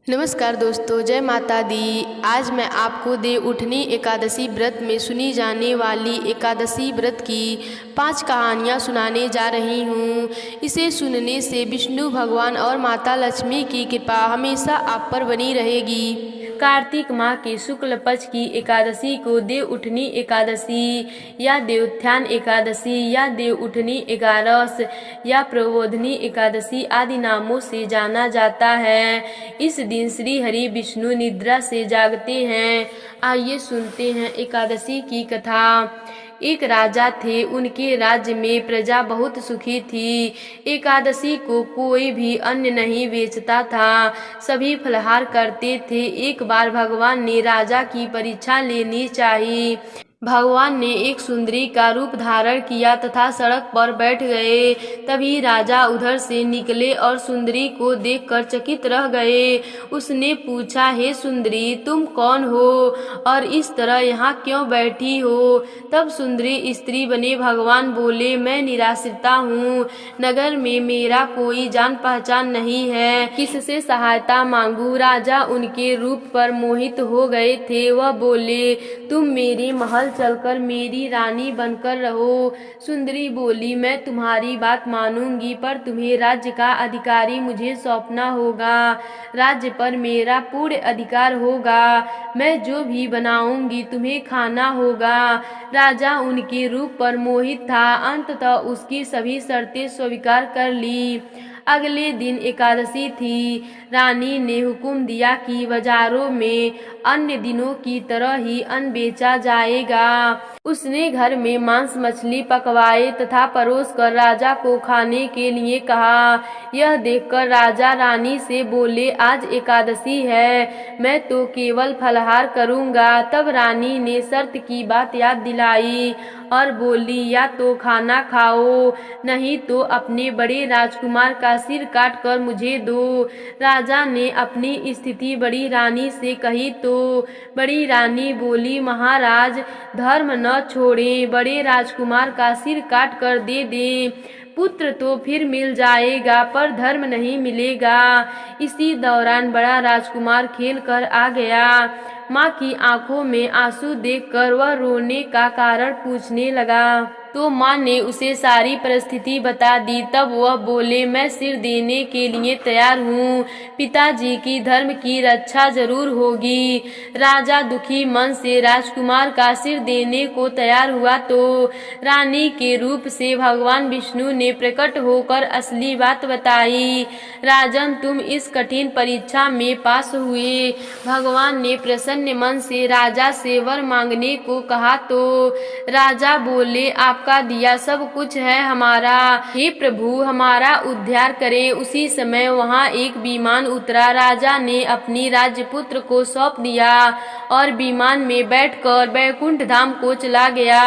नमस्कार दोस्तों, जय माता दी। आज मैं आपको देव उठनी एकादशी व्रत में सुनी जाने वाली एकादशी व्रत की 5 कहानियाँ सुनाने जा रही हूँ। इसे सुनने से विष्णु भगवान और माता लक्ष्मी की कृपा हमेशा आप पर बनी रहेगी। कार्तिक माह के शुक्ल पक्ष की एकादशी को देव उठनी एकादशी या देवोत्थान एकादशी या देव उठनी एकादश या प्रबोधनी एकादशी आदि नामों से जाना जाता है। इस दिन श्री हरि विष्णु निद्रा से जागते हैं। आइए सुनते हैं एकादशी की कथा। एक राजा थे, उनके राज्य में प्रजा बहुत सुखी थी। एकादशी को कोई भी अन्न नहीं बेचता था, सभी फलाहार करते थे। एक बार भगवान ने राजा की परीक्षा लेनी चाहिए। भगवान ने एक सुंदरी का रूप धारण किया तथा सड़क पर बैठ गए। तभी राजा उधर से निकले और सुंदरी को देखकर चकित रह गए। उसने पूछा, हे सुंदरी, तुम कौन हो और इस तरह यहाँ क्यों बैठी हो? तब सुंदरी स्त्री बने भगवान बोले, मैं निराश्रिता हूँ, नगर में मेरा कोई जान पहचान नहीं है, किससे सहायता मांगू? राजा उनके रूप पर मोहित हो गए थे। वह बोले, तुम मेरे महल चलकर मेरी रानी बनकर रहो। सुंदरी बोली, मैं तुम्हारी बात मानूंगी, पर तुम्हें राज्य का अधिकारी मुझे सौंपना होगा। राज्य पर मेरा पूर्ण अधिकार होगा। मैं जो भी बनाऊंगी तुम्हें खाना होगा। राजा उनके रूप पर मोहित था, अंततः उसकी सभी शर्तें स्वीकार कर ली। अगले दिन एकादशी थी। रानी ने हुक्म दिया कि बाजारों में अन्य दिनों की तरह ही अन्न बेचा जाएगा। उसने घर में मांस मछली पकवाए तथा परोसकर राजा को खाने के लिए कहा। यह देखकर राजा रानी से बोले, आज एकादशी है, मैं तो केवल फलाहार करूंगा। तब रानी ने शर्त की बात याद दिलाई और बोली, या तो खाना खाओ, नहीं तो अपने बड़े राजकुमार का सिर काट कर मुझे दो। राजा ने अपनी स्थिति बड़ी रानी से कही तो बड़ी रानी बोली, महाराज, धर्म न छोड़ें, बड़े राजकुमार का सिर काट कर दे दें। पुत्र तो फिर मिल जाएगा, पर धर्म नहीं मिलेगा। इसी दौरान बड़ा राजकुमार खेल कर आ गया। माँ की आंखों में आंसू देखकर वह रोने का कारण पूछने लगा, तो माँ ने उसे सारी परिस्थिति बता दी। तब वह बोले, मैं सिर देने के लिए तैयार हूँ, पिताजी की धर्म की रक्षा जरूर होगी। राजा दुखी मन से राजकुमार का सिर देने को तैयार हुआ तो रानी के रूप से भगवान विष्णु ने प्रकट होकर असली बात बताई। राजन, तुम इस कठिन परीक्षा में पास हुए। भगवान ने प्रसन्न मन से राजा से वर मांगने को कहा तो राजा बोले, आपका दिया सब कुछ है हमारा, हे प्रभु, हमारा उद्धार करे। उसी समय वहाँ एक विमान उतरा। राजा ने अपनी राजपुत्र को सौंप दिया और विमान में बैठकर बैकुंठ धाम को चला गया।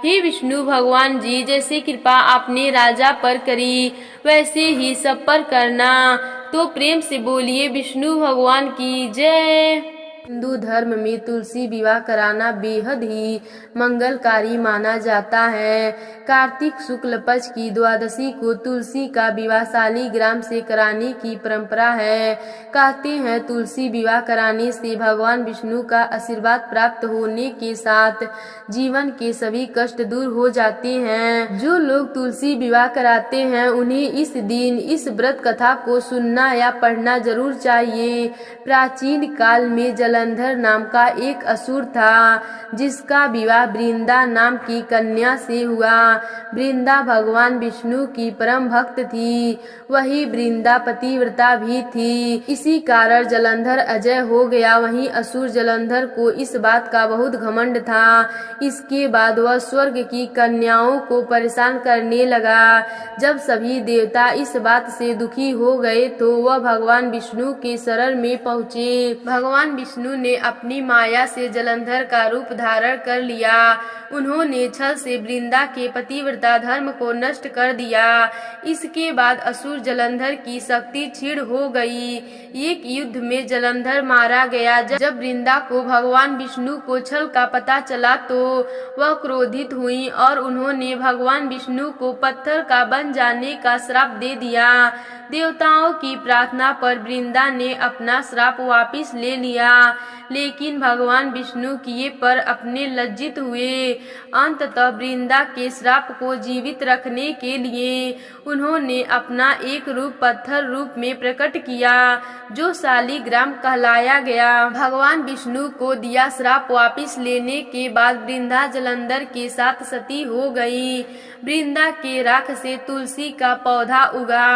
हे विष्णु भगवान जी, जैसे कृपा आपने राजा पर करी वैसे ही सब पर करना। तो प्रेम से बोलिए, विष्णु भगवान की जय। हिंदू धर्म में तुलसी विवाह कराना बेहद ही मंगलकारी माना जाता है। कार्तिक शुक्ल पक्ष की द्वादशी को तुलसी का विवाह शालिग्राम से कराने की परंपरा है। कहते हैं, तुलसी विवाह कराने से भगवान विष्णु का आशीर्वाद प्राप्त होने के साथ जीवन के सभी कष्ट दूर हो जाते हैं। जो लोग तुलसी विवाह कराते हैं, उन्हें इस दिन इस व्रत कथा को सुनना या पढ़ना जरूर चाहिए। प्राचीन काल में जलंधर नाम का एक असुर था, जिसका विवाह वृंदा नाम की कन्या से हुआ। वृंदा भगवान विष्णु की परम भक्त थी। वही वृंदा पतिव्रता भी थी। इसी कारण जलंधर अजय हो गया। वहीं असुर जलंधर को इस बात का बहुत घमंड था। इसके बाद वह स्वर्ग की कन्याओं को परेशान करने लगा। जब सभी देवता इस बात से दुखी हो गए तो वह भगवान विष्णु के शरण में पहुँचे। भगवान विष्णु विष्णु ने अपनी माया से जलंधर का रूप धारण कर लिया। उन्होंने छल से वृंदा के पतिव्रता धर्म को नष्ट कर दिया। इसके बाद असुर जलंधर की शक्ति क्षीण हो गई। एक युद्ध में जलंधर मारा गया। जब वृंदा को भगवान विष्णु को छल का पता चला तो वह क्रोधित हुई और उन्होंने भगवान विष्णु को पत्थर का बन जाने का श्राप दे दिया। देवताओं की प्रार्थना पर वृंदा ने अपना श्राप वापस ले लिया, लेकिन भगवान विष्णु किए पर अपने लज्जित हुए। अंततः वृंदा के श्राप को जीवित रखने के लिए उन्होंने अपना एक रूप पत्थर रूप में प्रकट किया, जो शालिग्राम कहलाया गया। भगवान विष्णु को दिया श्राप वापस लेने के बाद वृंदा जलंधर के साथ सती हो गई। वृंदा के राख से तुलसी का पौधा उगा।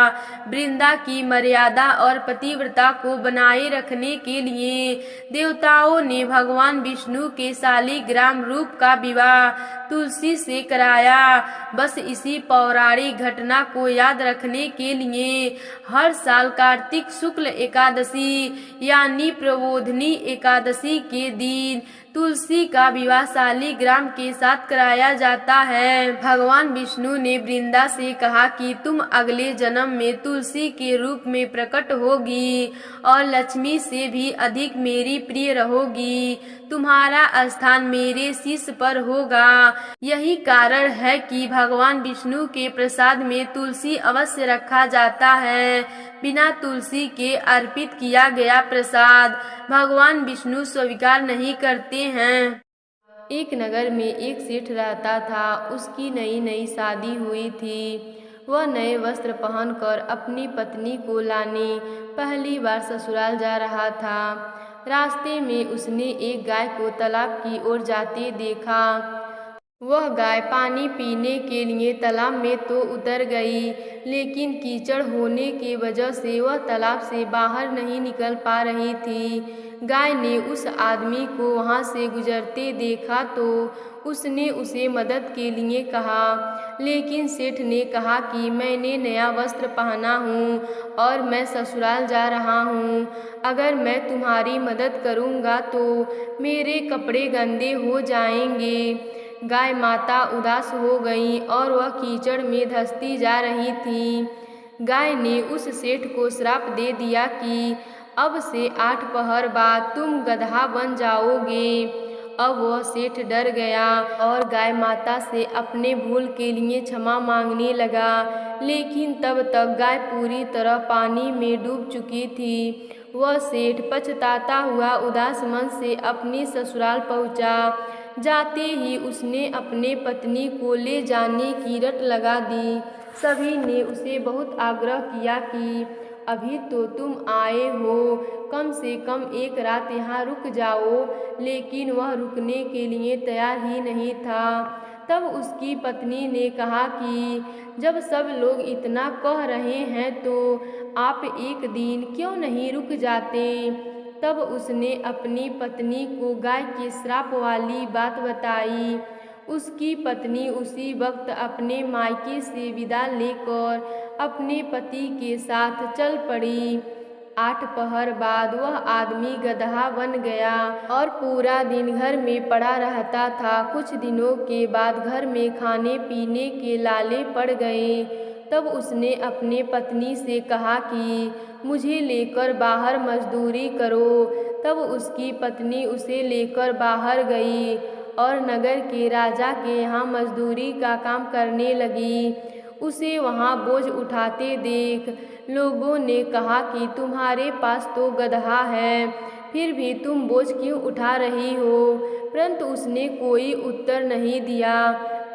वृंदा की मर्यादा और पतिव्रता को बनाए रखने के लिए देवताओं ने भगवान विष्णु के शालिग्राम रूप का विवाह तुलसी से कराया। बस इसी पौराणिक घटना को याद रखने के लिए हर साल कार्तिक शुक्ल एकादशी यानी प्रबोधिनी एकादशी के दिन तुलसी का विवाह शालिग्राम के साथ कराया जाता है। भगवान विष्णु ने वृंदा से कहा कि तुम अगले जन्म में तुलसी के रूप में प्रकट होगी और लक्ष्मी से भी अधिक मेरी प्रिय रहोगी। तुम्हारा स्थान मेरे शीश पर होगा। यही कारण है कि भगवान विष्णु के प्रसाद में तुलसी अवश्य रखा जाता है। बिना तुलसी के अर्पित किया गया प्रसाद भगवान विष्णु स्वीकार नहीं करते हैं। एक नगर में एक सेठ रहता था। उसकी नई नई शादी हुई थी। वह नए वस्त्र पहनकर अपनी पत्नी को लाने पहली बार ससुराल जा रहा था। रास्ते में उसने एक गाय को तालाब की ओर जाते देखा। वह गाय पानी पीने के लिए तालाब में तो उतर गई, लेकिन कीचड़ होने की वजह से वह तालाब से बाहर नहीं निकल पा रही थी। गाय ने उस आदमी को वहां से गुजरते देखा तो उसने उसे मदद के लिए कहा, लेकिन सेठ ने कहा कि मैंने नया वस्त्र पहना हूँ और मैं ससुराल जा रहा हूँ। अगर मैं तुम्हारी मदद करूँगा तो मेरे कपड़े गंदे हो जाएंगे। गाय माता उदास हो गई और वह कीचड़ में धंसती जा रही थी। गाय ने उस सेठ को श्राप दे दिया कि अब से 8 पहर बाद तुम गधा बन जाओगे। अब वह सेठ डर गया और गाय माता से अपने भूल के लिए क्षमा मांगने लगा, लेकिन तब तक गाय पूरी तरह पानी में डूब चुकी थी। वह सेठ पछताता हुआ उदास मन से अपने ससुराल पहुंचा। जाते ही उसने अपने पत्नी को ले जाने की रट लगा दी। सभी ने उसे बहुत आग्रह किया कि अभी तो तुम आए हो, कम से कम एक रात यहाँ रुक जाओ, लेकिन वह रुकने के लिए तैयार ही नहीं था। तब उसकी पत्नी ने कहा कि जब सब लोग इतना कह रहे हैं तो आप एक दिन क्यों नहीं रुक जाते। तब उसने अपनी पत्नी को गाय के श्राप वाली बात बताई। उसकी पत्नी उसी वक्त अपने मायके से विदा लेकर अपने पति के साथ चल पड़ी। 8 पहर बाद वह आदमी गधा बन गया और पूरा दिन घर में पड़ा रहता था। कुछ दिनों के बाद घर में खाने पीने के लाले पड़ गए। तब उसने अपने पत्नी से कहा कि मुझे लेकर बाहर मजदूरी करो। तब उसकी पत्नी उसे लेकर बाहर गई और नगर के राजा के यहाँ मजदूरी का काम करने लगी। उसे वहाँ बोझ उठाते देख लोगों ने कहा कि तुम्हारे पास तो गधा है, फिर भी तुम बोझ क्यों उठा रही हो। परंतु उसने कोई उत्तर नहीं दिया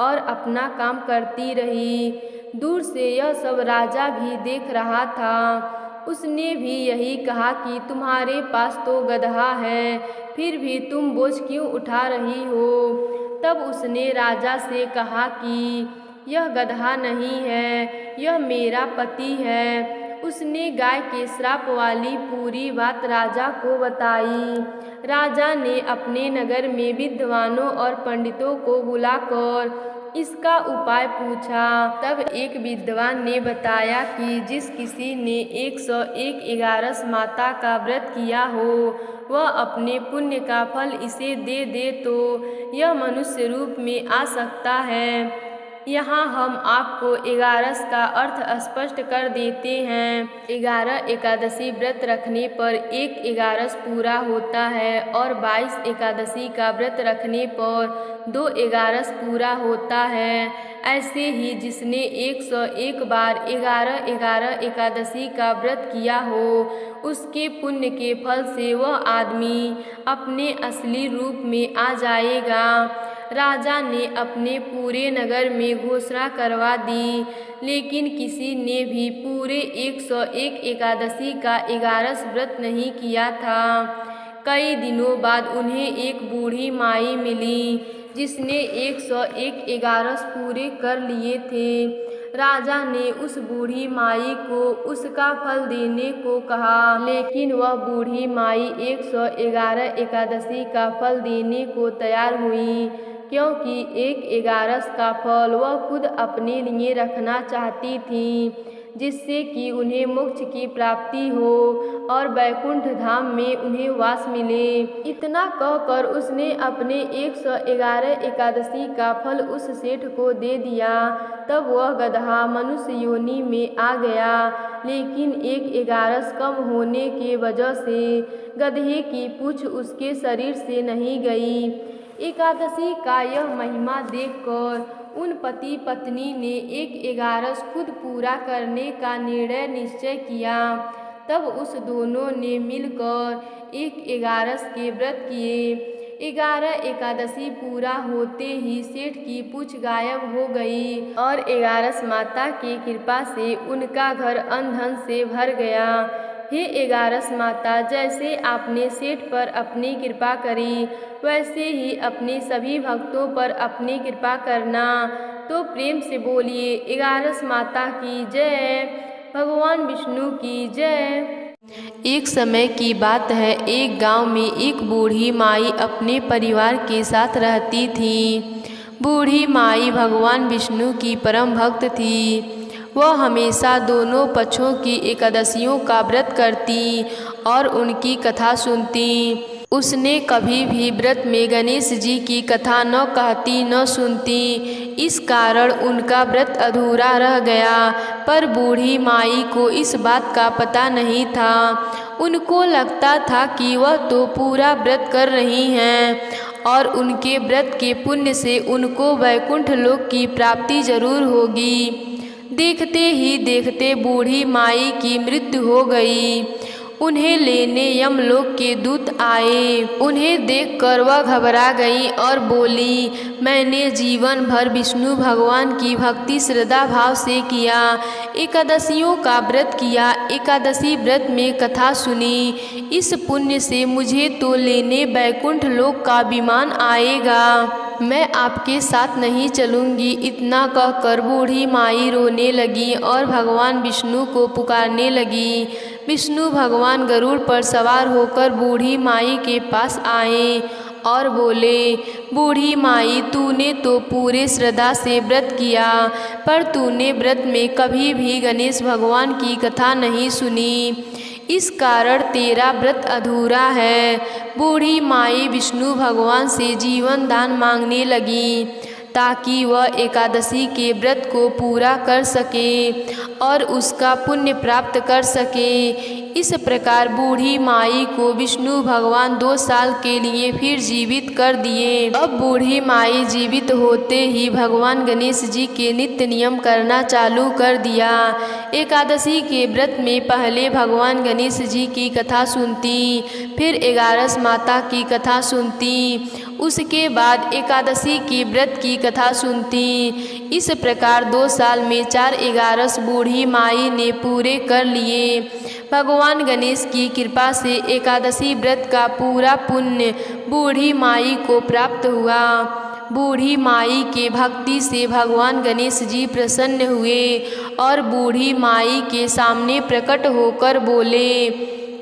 और अपना काम करती रही। दूर से यह सब राजा भी देख रहा था। उसने भी यही कहा कि तुम्हारे पास तो गधा है, फिर भी तुम बोझ क्यों उठा रही हो। तब उसने राजा से कहा कि यह गधा नहीं है, यह मेरा पति है। उसने गाय के श्राप वाली पूरी बात राजा को बताई। राजा ने अपने नगर में विद्वानों और पंडितों को बुलाकर इसका उपाय पूछा। तब एक विद्वान ने बताया कि जिस किसी ने 101 11 माता का व्रत किया हो वह अपने पुण्य का फल इसे दे दे तो यह मनुष्य रूप में आ सकता है। यहाँ हम आपको 11 का अर्थ स्पष्ट कर देते हैं। 11 एकादशी व्रत रखने पर 1 11 पूरा होता है और 22 एकादशी का व्रत रखने पर 2 11 पूरा होता है। ऐसे ही जिसने 101 बार 11 11 एकादशी का व्रत किया हो उसके पुण्य के फल से वह आदमी अपने असली रूप में आ जाएगा। राजा ने अपने पूरे नगर में घोषणा करवा दी, लेकिन किसी ने भी पूरे 101 एकादशी का 11 व्रत नहीं किया था। कई दिनों बाद उन्हें एक बूढ़ी माई मिली जिसने 101 11 पूरे कर लिए थे। राजा ने उस बूढ़ी माई को उसका फल देने को कहा, लेकिन वह बूढ़ी माई 111 एकादशी का फल देने को तैयार हुई, क्योंकि 1 11 का फल वह खुद अपने लिए रखना चाहती थी, जिससे कि उन्हें मोक्ष की प्राप्ति हो और वैकुंठ धाम में उन्हें वास मिले। इतना कहकर उसने अपने 111 एकादशी का फल उस सेठ को दे दिया। तब वह गदहा मनुष्य योनि में आ गया, लेकिन 1 11 कम होने के वजह से गधे की पूंछ उसके शरीर से नहीं गई। एकादशी का यह महिमा देखकर उन पति पत्नी ने 1 11 खुद पूरा करने का निर्णय निश्चय किया। तब उस दोनों ने मिलकर 1 11 के व्रत किए। 11 एकादशी पूरा होते ही सेठ की पूंछ गायब हो गई और 11 माता की कृपा से उनका घर अन्न धन से भर गया। हे 11 माता, जैसे आपने सेठ पर अपनी कृपा करी वैसे ही अपने सभी भक्तों पर अपनी कृपा करना। तो प्रेम से बोलिए 11 माता की जय, भगवान विष्णु की जय। एक समय की बात है, एक गांव में एक बूढ़ी माई अपने परिवार के साथ रहती थी। बूढ़ी माई भगवान विष्णु की परम भक्त थी। वह हमेशा दोनों पक्षों की एकादशियों का व्रत करती और उनकी कथा सुनती। उसने कभी भी व्रत में गणेश जी की कथा न कहती न सुनती, इस कारण उनका व्रत अधूरा रह गया। पर बूढ़ी माई को इस बात का पता नहीं था। उनको लगता था कि वह तो पूरा व्रत कर रही हैं और उनके व्रत के पुण्य से उनको वैकुंठ लोक की प्राप्ति जरूर होगी। देखते ही देखते बूढ़ी माई की मृत्यु हो गई। उन्हें लेने यमलोक के दूत आए। उन्हें देखकर वह घबरा गई और बोली, मैंने जीवन भर विष्णु भगवान की भक्ति श्रद्धा भाव से किया, एकादशियों का व्रत किया, एकादशी व्रत में कथा सुनी, इस पुण्य से मुझे तो लेने वैकुंठ लोक का विमान आएगा। मैं आपके साथ नहीं चलूँगी। इतना कहकर बूढ़ी माई रोने लगी और भगवान विष्णु को पुकारने लगी। विष्णु भगवान गरुड़ पर सवार होकर बूढ़ी माई के पास आए और बोले, बूढ़ी माई, तूने तो पूरे श्रद्धा से व्रत किया, पर तूने व्रत में कभी भी गणेश भगवान की कथा नहीं सुनी, इस कारण तेरा व्रत अधूरा है। बूढ़ी माई विष्णु भगवान से जीवन दान मांगने लगी ताकि वह एकादशी के व्रत को पूरा कर सके और उसका पुण्य प्राप्त कर सके। इस प्रकार बूढ़ी माई को विष्णु भगवान 2 साल के लिए फिर जीवित कर दिए। अब बूढ़ी माई जीवित होते ही भगवान गणेश जी के नित्य नियम करना चालू कर दिया। एकादशी के व्रत में पहले भगवान गणेश जी की कथा सुनती, फिर 11 माता की कथा सुनती, उसके बाद एकादशी की व्रत की कथा सुनती। इस प्रकार 2 साल में 4 11 बूढ़ी माई ने पूरे कर लिए। भगवान गणेश की कृपा से एकादशी व्रत का पूरा पुण्य बूढ़ी माई को प्राप्त हुआ। बूढ़ी माई के भक्ति से भगवान गणेश जी प्रसन्न हुए और बूढ़ी माई के सामने प्रकट होकर बोले,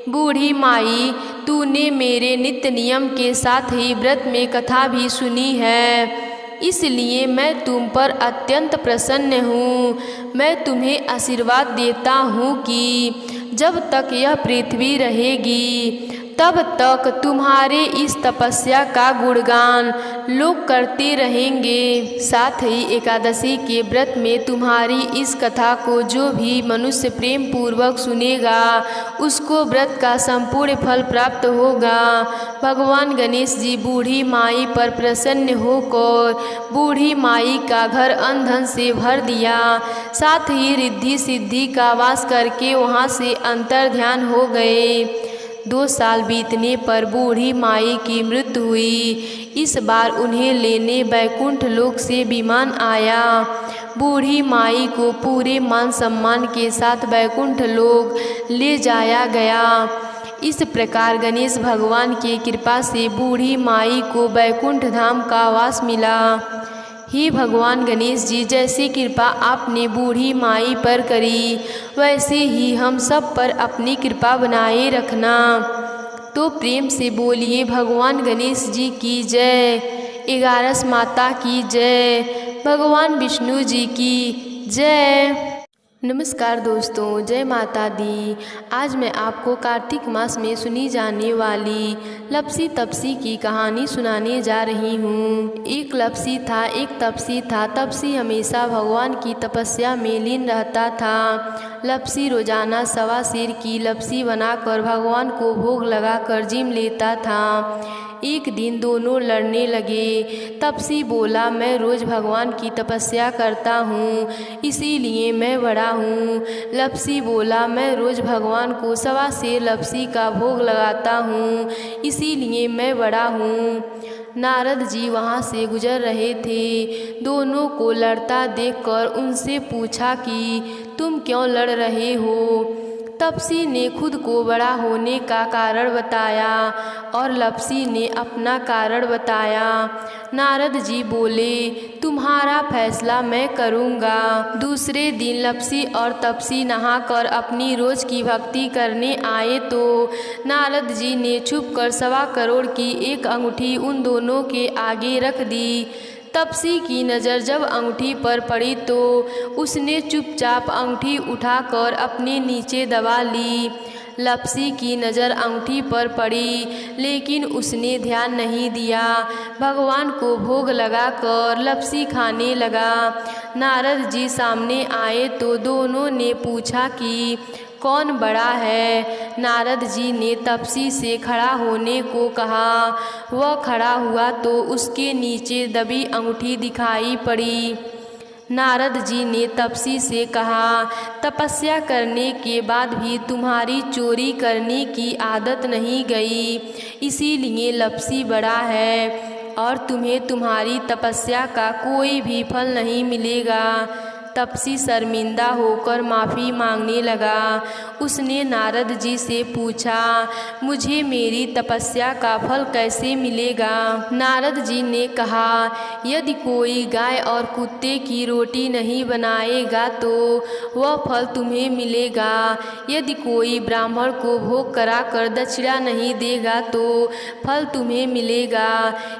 बूढ़ी माई, तूने मेरे नित्य नियम के साथ ही व्रत में कथा भी सुनी है, इसलिए मैं तुम पर अत्यंत प्रसन्न हूँ। मैं तुम्हें आशीर्वाद देता हूँ कि जब तक यह पृथ्वी रहेगी तब तक तुम्हारे इस तपस्या का गुणगान लोग करते रहेंगे। साथ ही एकादशी के व्रत में तुम्हारी इस कथा को जो भी मनुष्य प्रेम पूर्वक सुनेगा उसको व्रत का संपूर्ण फल प्राप्त होगा। भगवान गणेश जी बूढ़ी माई पर प्रसन्न होकर बूढ़ी माई का घर अन्न धन से भर दिया। साथ ही रिद्धि सिद्धि का वास करके वहाँ से अंतर ध्यान हो गए। 2 साल बीतने पर बूढ़ी माई की मृत्यु हुई। इस बार उन्हें लेने बैकुंठ लोक से विमान आया। बूढ़ी माई को पूरे मान सम्मान के साथ बैकुंठ लोक ले जाया गया। इस प्रकार गणेश भगवान की कृपा से बूढ़ी माई को बैकुंठ धाम का वास मिला। हे भगवान गणेश जी, जैसी कृपा आपने बूढ़ी माई पर करी वैसे ही हम सब पर अपनी कृपा बनाए रखना। तो प्रेम से बोलिए भगवान गणेश जी की जय, 11 माता की जय, भगवान विष्णु जी की जय। नमस्कार दोस्तों, जय माता दी। आज मैं आपको कार्तिक मास में सुनी जाने वाली लपसी तपसी की कहानी सुनाने जा रही हूँ। एक लपसी था, एक तपसी था। तपसी हमेशा भगवान की तपस्या में लीन रहता था। लपसी रोजाना 1.25 सेर की लपसी बनाकर भगवान को भोग लगाकर जिम लेता था। एक दिन दोनों लड़ने लगे। तपसी बोला, मैं रोज़ भगवान की तपस्या करता हूँ इसीलिए मैं बड़ा हूँ। लपसी बोला, मैं रोज़ भगवान को 1.25 सेर लपसी का भोग लगाता हूँ इसीलिए मैं बड़ा हूँ। नारद जी वहाँ से गुजर रहे थे। दोनों को लड़ता देखकर उनसे पूछा कि तुम क्यों लड़ रहे हो। तपसी ने खुद को बड़ा होने का कारण बताया और लपसी ने अपना कारण बताया। नारद जी बोले, तुम्हारा फैसला मैं करूँगा। दूसरे दिन लपसी और तपसी नहाकर अपनी रोज़ की भक्ति करने आए तो नारद जी ने छुपकर 1.25 करोड़ की एक अंगूठी उन दोनों के आगे रख दी। तपसी की नज़र जब अंगूठी पर पड़ी तो उसने चुपचाप अंगूठी उठाकर अपने नीचे दबा ली। लपसी की नज़र अंगूठी पर पड़ी लेकिन उसने ध्यान नहीं दिया। भगवान को भोग लगाकर लपसी खाने लगा। नारद जी सामने आए तो दोनों ने पूछा कि कौन बड़ा है। नारद जी ने तपसी से खड़ा होने को कहा। वह खड़ा हुआ तो उसके नीचे दबी अंगूठी दिखाई पड़ी। नारद जी ने तपसी से कहा, तपस्या करने के बाद भी तुम्हारी चोरी करने की आदत नहीं गई इसीलिए लपसी बड़ा है और तुम्हें तुम्हारी तपस्या का कोई भी फल नहीं मिलेगा। तपसी शर्मिंदा होकर माफ़ी मांगने लगा। उसने नारद जी से पूछा, मुझे मेरी तपस्या का फल कैसे मिलेगा। नारद जी ने कहा, यदि कोई गाय और कुत्ते की रोटी नहीं बनाएगा तो वह फल तुम्हें मिलेगा। यदि कोई ब्राह्मण को भोग कराकर दक्षिणा नहीं देगा तो फल तुम्हें मिलेगा।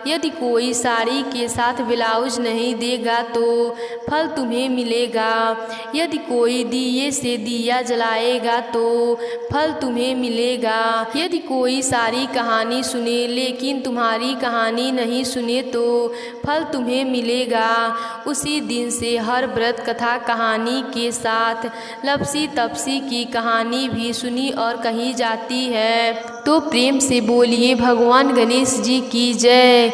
यदि कोई साड़ी के साथ ब्लाउज नहीं देगा तो फल तुम्हें मिलेगा। यदि कोई दिए से दिया जलाएगा तो फल तुम्हें मिलेगा। यदि कोई सारी कहानी सुने लेकिन तुम्हारी कहानी नहीं सुने तो फल तुम्हें मिलेगा। उसी दिन से हर व्रत कथा कहानी के साथ लपसी तपसी की कहानी भी सुनी और कही जाती है। तो प्रेम से बोलिए भगवान गणेश जी की जय,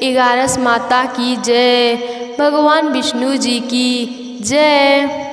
11 माता की जय, भगवान विष्णु जी की जय।